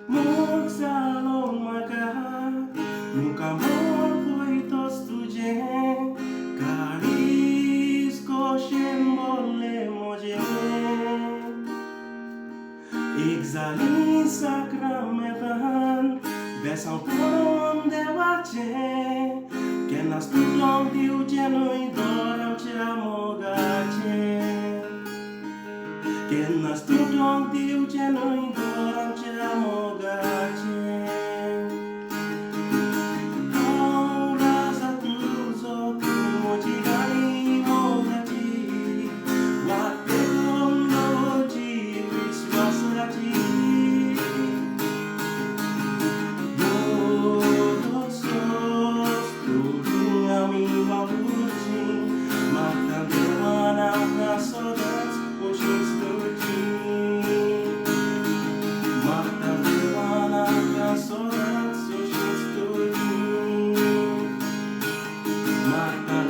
Magsalong maka Mukamor po'y tostudyen Karis ko shembole mojen Exalin sakramentan Besang pom de wache Kenas tutong tiu jenui doram chamogache Kenas tutong tiu jenui doram chamogache Aura tuzo tu mojigali mogati Wate omnoji viswasati Yodosos tudung ami waluji Matan dewana kasodat ocean sturji Matan dewana kasodat ocean sturji Matan